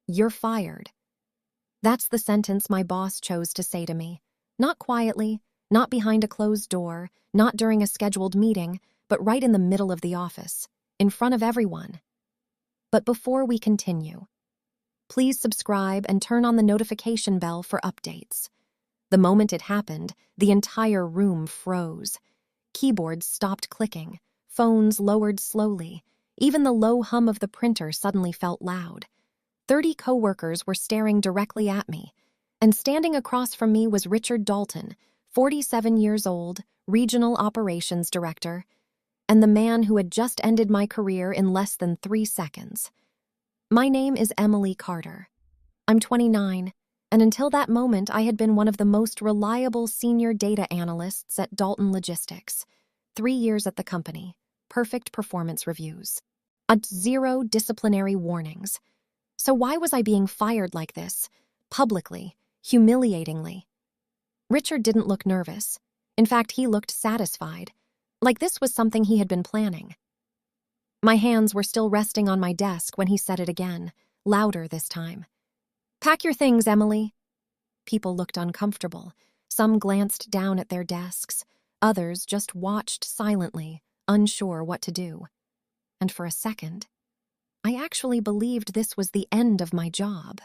"You're fired." That's the sentence my boss chose to say to me. Not quietly, not behind a closed door, not during a scheduled meeting, but right in the middle of the office, in front of everyone. But before we continue, please subscribe and turn on the notification bell for updates. The moment it happened, the entire room froze. Keyboards stopped clicking, phones lowered slowly. Even the low hum of the printer suddenly felt loud. 30 coworkers were staring directly at me, and standing across from me was Richard Dalton, 47 years old, regional operations director, and the man who had just ended my career in less than 3 seconds. My name is Emily Carter. I'm 29, and until that moment I had been one of the most reliable senior data analysts at Dalton Logistics. 3 years at the company, perfect performance reviews, 0 disciplinary warnings. So why was I being fired like this, publicly, humiliatingly? Richard didn't look nervous. In fact, he looked satisfied, like this was something he had been planning. My hands were still resting on my desk when he said it again, louder this time. "Pack your things, Emily." People looked uncomfortable. Some glanced down at their desks. Others just watched silently, unsure what to do. And for a second, I actually believed this was the end of my job.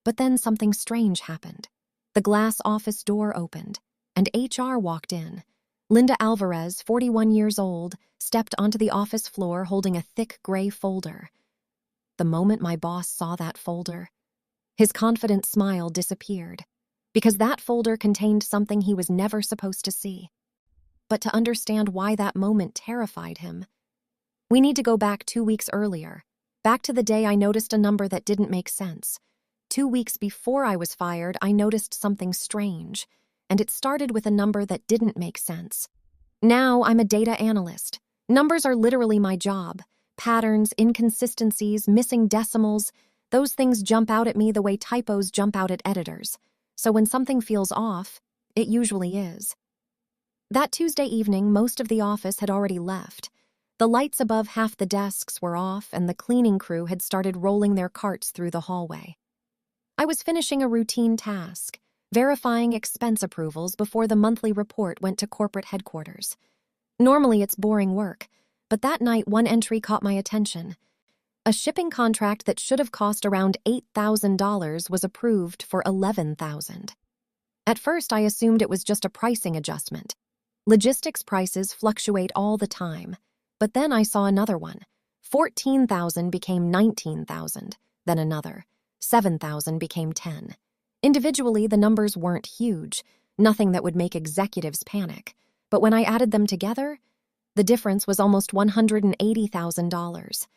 But then something strange happened. The glass office door opened, and HR walked in. Linda Alvarez, 41 years old, stepped onto the office floor holding a thick gray folder. The moment my boss saw that folder, his confident smile disappeared, because that folder contained something he was never supposed to see. But to understand why that moment terrified him, we need to go back 2 weeks earlier, back to the day I noticed a number that didn't make sense. 2 weeks before I was fired, I noticed something strange, and it started with a number that didn't make sense. Now I'm a data analyst. Numbers are literally my job. Patterns, inconsistencies, missing decimals, those things jump out at me the way typos jump out at editors. So when something feels off, it usually is. That Tuesday evening, most of the office had already left. The lights above half the desks were off, and the cleaning crew had started rolling their carts through the hallway. I was finishing a routine task, verifying expense approvals before the monthly report went to corporate headquarters. Normally it's boring work, but that night one entry caught my attention. A shipping contract that should have cost around $8,000 was approved for $11,000. At first I assumed it was just a pricing adjustment. Logistics prices fluctuate all the time, but then I saw another one. $14,000 became $19,000, then another. $7,000 became $10,000. Individually, the numbers weren't huge, nothing that would make executives panic. But when I added them together, the difference was almost $180,000.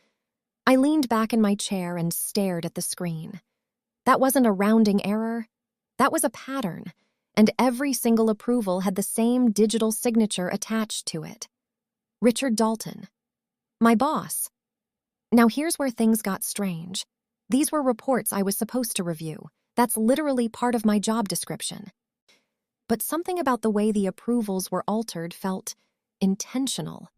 I leaned back in my chair and stared at the screen. That wasn't a rounding error. That was a pattern, and every single approval had the same digital signature attached to it. Richard Dalton. My boss. Now here's where things got strange. These were reports I was supposed to review. That's literally part of my job description. But something about the way the approvals were altered felt intentional.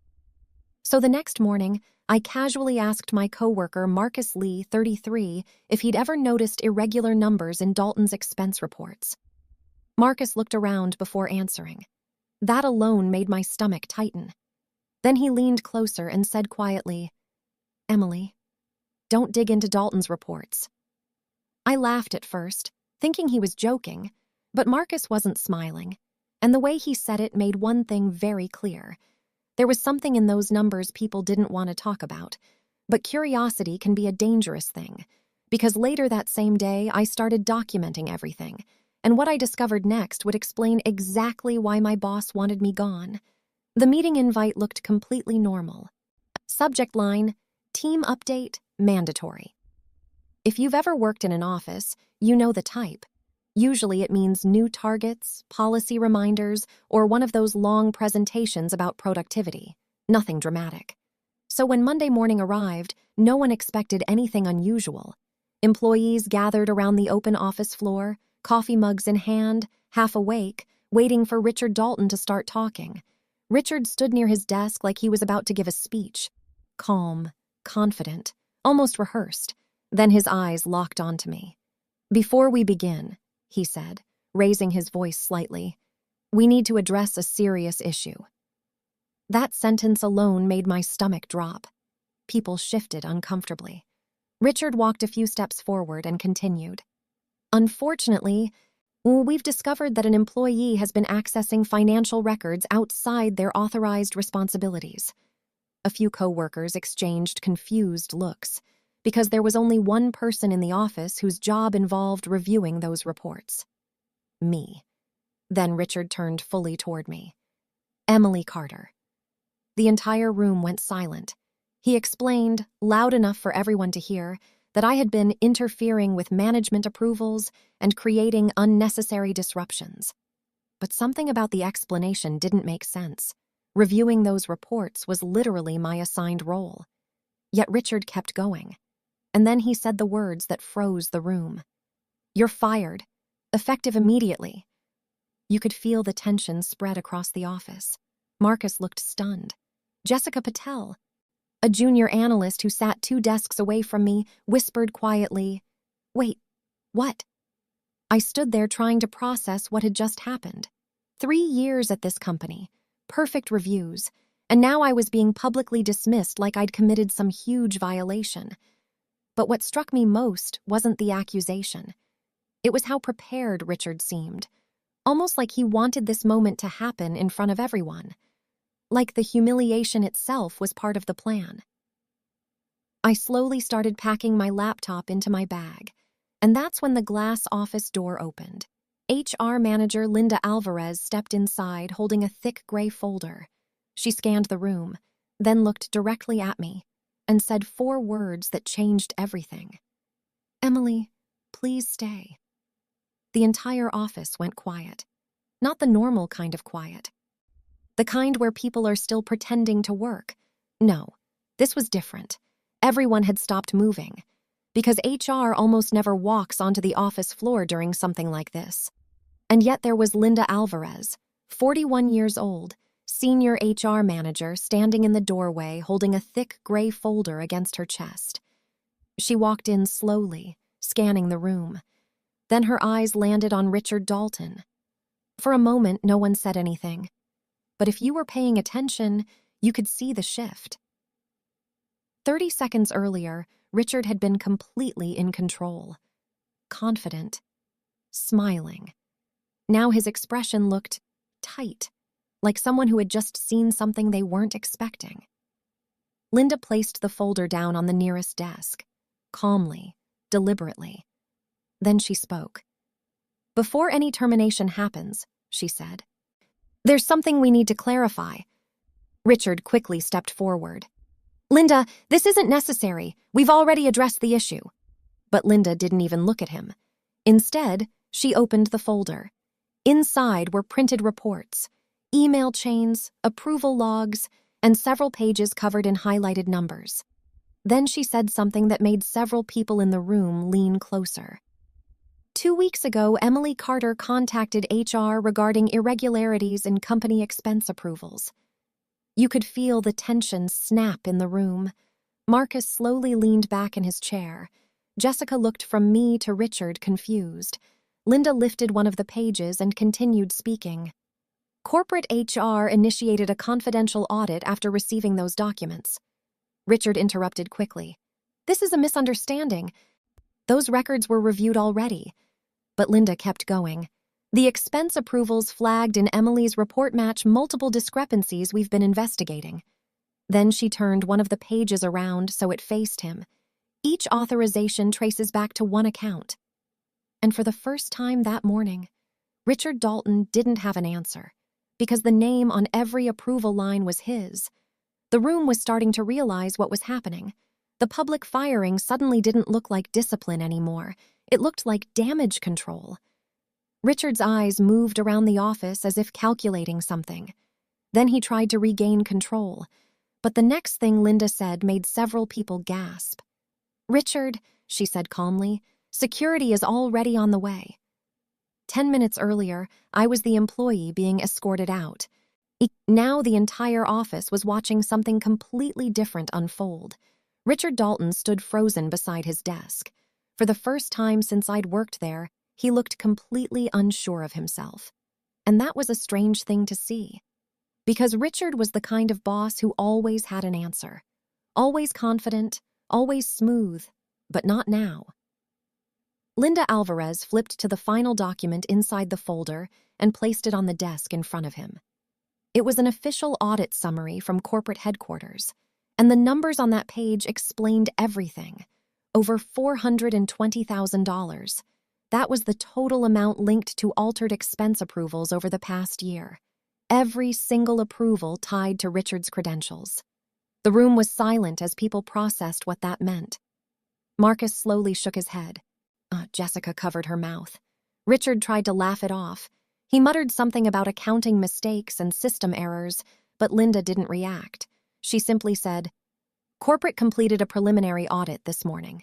So the next morning, I casually asked my coworker Marcus Lee, 33, if he'd ever noticed irregular numbers in Dalton's expense reports. Marcus looked around before answering. That alone made my stomach tighten. Then he leaned closer and said quietly, "Emily, don't dig into Dalton's reports." I laughed at first, thinking he was joking, but Marcus wasn't smiling, and the way he said it made one thing very clear. There was something in those numbers people didn't want to talk about, but curiosity can be a dangerous thing, because later that same day I started documenting everything, and what I discovered next would explain exactly why my boss wanted me gone. The meeting invite looked completely normal. Subject line, team update, mandatory. If you've ever worked in an office, you know the type. Usually it means new targets, policy reminders, or one of those long presentations about productivity. Nothing dramatic. So when Monday morning arrived, no one expected anything unusual. Employees gathered around the open office floor, coffee mugs in hand, half awake, waiting for Richard Dalton to start talking. Richard stood near his desk like he was about to give a speech. Calm, confident, almost rehearsed. Then his eyes locked onto me. "Before we begin," he said, raising his voice slightly, "we need to address a serious issue." That sentence alone made my stomach drop. People shifted uncomfortably. Richard walked a few steps forward and continued. "Unfortunately, we've discovered that an employee has been accessing financial records outside their authorized responsibilities." A few coworkers exchanged confused looks, because there was only one person in the office whose job involved reviewing those reports. Me. Then Richard turned fully toward me. "Emily Carter." The entire room went silent. He explained, loud enough for everyone to hear, that I had been interfering with management approvals and creating unnecessary disruptions. But something about the explanation didn't make sense. Reviewing those reports was literally my assigned role. Yet Richard kept going. And then he said the words that froze the room. "You're fired. Effective immediately." You could feel the tension spread across the office. Marcus looked stunned. Jessica Patel, a junior analyst who sat 2 desks away from me, whispered quietly, "Wait, what?" I stood there trying to process what had just happened. 3 years at this company, perfect reviews, and now I was being publicly dismissed like I'd committed some huge violation. But what struck me most wasn't the accusation. It was how prepared Richard seemed, almost like he wanted this moment to happen in front of everyone. Like the humiliation itself was part of the plan. I slowly started packing my laptop into my bag, and that's when the glass office door opened. HR manager Linda Alvarez stepped inside holding a thick gray folder. She scanned the room, then looked directly at me, and said 4 words that changed everything. "Emily, please stay." The entire office went quiet. Not the normal kind of quiet. The kind where people are still pretending to work. No, this was different. Everyone had stopped moving, because HR almost never walks onto the office floor during something like this. And yet there was Linda Alvarez, 41 years old, senior HR manager, standing in the doorway holding a thick gray folder against her chest. She walked in slowly, scanning the room. Then her eyes landed on Richard Dalton. For a moment, no one said anything. But if you were paying attention, you could see the shift. 30 seconds earlier, Richard had been completely in control. Confident. Smiling. Now his expression looked tight, like someone who had just seen something they weren't expecting. Linda placed the folder down on the nearest desk, calmly, deliberately. Then she spoke. "Before any termination happens," she said, "there's something we need to clarify." Richard quickly stepped forward. "Linda, this isn't necessary. We've already addressed the issue." But Linda didn't even look at him. Instead, she opened the folder. Inside were printed reports, email chains, approval logs, and several pages covered in highlighted numbers. Then she said something that made several people in the room lean closer. 2 weeks ago, Emily Carter contacted HR regarding irregularities in company expense approvals. You could feel the tension snap in the room. Marcus slowly leaned back in his chair. Jessica looked from me to Richard, confused. Linda lifted one of the pages and continued speaking. "Corporate HR initiated a confidential audit after receiving those documents." Richard interrupted quickly. "This is a misunderstanding. Those records were reviewed already." But Linda kept going. "The expense approvals flagged in Emily's report match multiple discrepancies we've been investigating." Then she turned one of the pages around so it faced him. "Each authorization traces back to one account." And for the first time that morning, Richard Dalton didn't have an answer, because the name on every approval line was his. The room was starting to realize what was happening. The public firing suddenly didn't look like discipline anymore. It looked like damage control. Richard's eyes moved around the office as if calculating something. Then he tried to regain control. But the next thing Linda said made several people gasp. "Richard," she said calmly, "security is already on the way." 10 minutes earlier, I was the employee being escorted out. Now the entire office was watching something completely different unfold. Richard Dalton stood frozen beside his desk. For the first time since I'd worked there, he looked completely unsure of himself. And that was a strange thing to see. Because Richard was the kind of boss who always had an answer. Always confident, always smooth, but not now. Linda Alvarez flipped to the final document inside the folder and placed it on the desk in front of him. It was an official audit summary from corporate headquarters, and the numbers on that page explained everything. Over $420,000. That was the total amount linked to altered expense approvals over the past year. Every single approval tied to Richard's credentials. The room was silent as people processed what that meant. Marcus slowly shook his head. Jessica covered her mouth. Richard tried to laugh it off. He muttered something about accounting mistakes and system errors, but Linda didn't react. She simply said, "Corporate completed a preliminary audit this morning."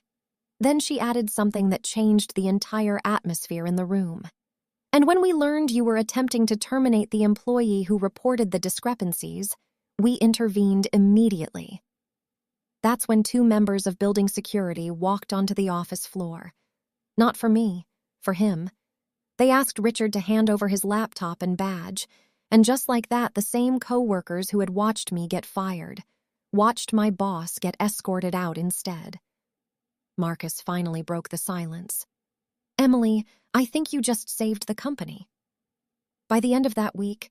Then she added something that changed the entire atmosphere in the room. "And when we learned you were attempting to terminate the employee who reported the discrepancies, we intervened immediately." That's when 2 members of building security walked onto the office floor. Not for me, for him. They asked Richard to hand over his laptop and badge, and just like that, the same co-workers who had watched me get fired, watched my boss get escorted out instead. Marcus finally broke the silence. "Emily, I think you just saved the company." By the end of that week,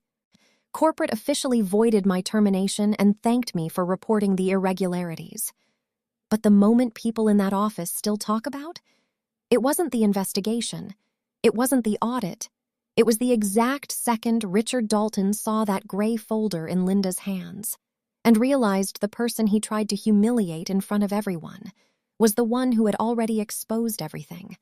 corporate officially voided my termination and thanked me for reporting the irregularities. But the moment people in that office still talk about, it wasn't the investigation. It wasn't the audit. It was the exact second Richard Dalton saw that gray folder in Linda's hands and realized the person he tried to humiliate in front of everyone was the one who had already exposed everything.